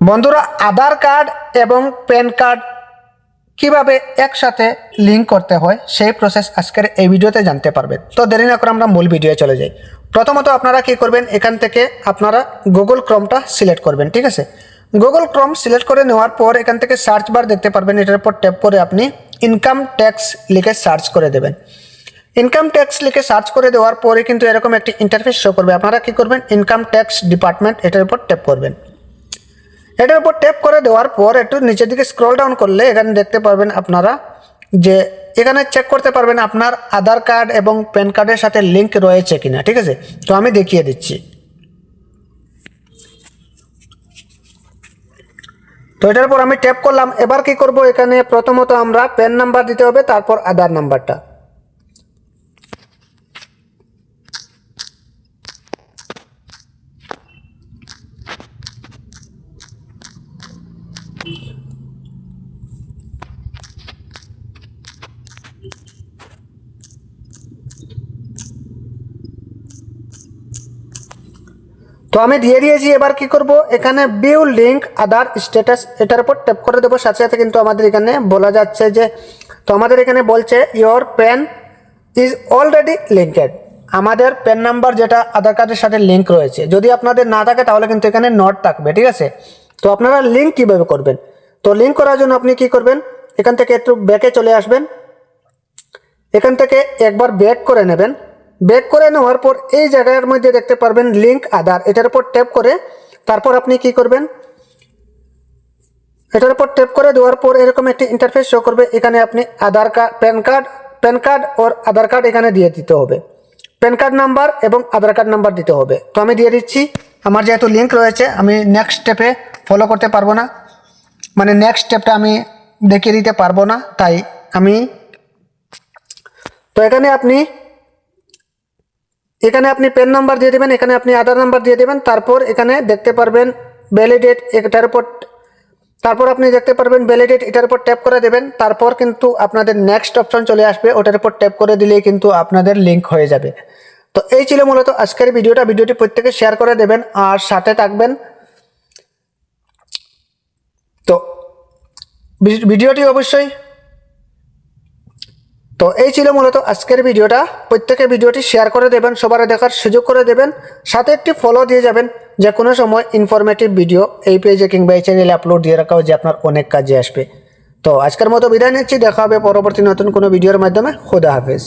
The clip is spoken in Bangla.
বন্ধুরা, আধার কার্ড এবং প্যান কার্ড কিভাবে একসাথে লিঙ্ক করতে হয় সেই প্রসেস আজকের এই ভিডিওতে জানতে পারবেন। তো দেরি না করে আমরা মূল ভিডিওয়ে চলে যাই। প্রথমত আপনারা কি করবেন, এখান থেকে আপনারা গুগল ক্রোমটা সিলেক্ট করবেন। ঠিক আছে, গুগল ক্রোম সিলেক্ট করে নেওয়ার পর এখান থেকে সার্চ বার দেখতে পারবেন, এটার উপর ট্যাপ করে আপনি ইনকাম ট্যাক্স লিখে সার্চ করে দেবেন। ইনকাম ট্যাক্স লিখে সার্চ করে দেওয়ার পরে কিন্তু এরকম একটি ইন্টারফেস শো করবে। আপনারা কি করবেন, ইনকাম ট্যাক্স ডিপার্টমেন্ট এটার উপর ট্যাপ করবেন। এটার উপর ট্যাপ করে দেওয়ার পর একটু নিচের দিকে স্ক্রল ডাউন করলে এখানে দেখতে পারবেন আপনারা যে এখানে চেক করতে পারবেন আপনার আধার কার্ড এবং প্যান কার্ডের সাথে লিঙ্ক রয়েছে কিনা। ঠিক আছে, তো আমি দেখিয়ে দিচ্ছি। তো এটার পর আমি ট্যাপ করলাম। এবার কি করব, এখানে প্রথমত আমরা প্যান নাম্বার দিতে হবে, তারপর আধার নাম্বারটা। তো আমি দিয়ে দিয়েছি। এবার কি করব, এখানে ভিউ লিঙ্ক আধার স্ট্যাটাস এটার উপর ট্যাপ করে দেবো। সাথে সাথে কিন্তু আমাদের এখানে বলা যাচ্ছে যে, তো আমাদের এখানে বলছে your pen is already linked. আমাদের প্যান নাম্বার যেটা আধার কার্ডের সাথে লিঙ্ক রয়েছে, যদি আপনাদের না থাকে তাহলে কিন্তু এখানে নট থাকবে। ঠিক আছে, তো আপনারা লিঙ্ক কিভাবে করবেন, তো লিঙ্ক করার জন্য আপনি কি করবেন, এখান থেকে একটু ব্যাকে চলে আসবেন। এখান থেকে একবার ব্যাক করে নেবেন। ব্যাক করে নেওয়ার পর এই জায়গার মধ্যে দেখতে পারবেন লিঙ্ক আধার, এটার উপর ট্যাপ করে তারপর আপনি কি করবেন, এটার উপর ট্যাপ করে দেওয়ার পর এরকম একটি ইন্টারফেস শো করবে। এখানে আপনি আধার কার্ড প্যান কার্ড ওর আধার কার্ড এখানে দিয়ে দিতে হবে। প্যান কার্ড নাম্বার এবং আধার কার্ড নাম্বার দিতে হবে। তো আমি দিয়ে দিচ্ছি। আমার যেহেতু লিঙ্ক রয়েছে আমি নেক্সট স্টেপে ফলো করতে পারবো না, মানে নেক্সট স্টেপটা আমি দেখিয়ে দিতে পারবো না, তাই আমি তো এখানে আপনি প্যান নাম্বার দিয়ে দেবেন, এখানে আপনি আধার নাম্বার দিয়ে দেবেন। তারপর এখানে দেখতে পারবেন ভ্যালিডেট, এটার উপর তারপর আপনি দেখতে পারবেন ভ্যালিডেট, এটার উপর ট্যাপ করে দেবেন। তারপর কিন্তু আপনাদের নেক্সট অপশন চলে আসবে, ওটার উপর ট্যাপ করে দিলেই কিন্তু আপনাদের লিঙ্ক হয়ে যাবে। তো এই ছিল মূলত আজকের ভিডিওটি প্রত্যেকে শেয়ার করে দেবেন আর সাথে থাকবেন। তো ভিডিওটি অবশ্যই তো এই ছিল মূলত আজকের ভিডিওটা। প্রত্যেকে ভিডিওটি শেয়ার করে দেবেন, সবার দেখার সুযোগ করে দেবেন, সাথে একটি ফলো দিয়ে যাবেন। যে কোনো সময় ইনফরমেটিভ ভিডিও এই পেজে কিংবা এই চ্যানেলে আপলোড দিয়ে রাখা যে আপনার অনেক কাজে আসবে। তো আজকের মতো বিদায় নিচ্ছি, দেখা হবে পরবর্তী নতুন কোনো ভিডিওর মাধ্যমে। খুদা হাফেজ।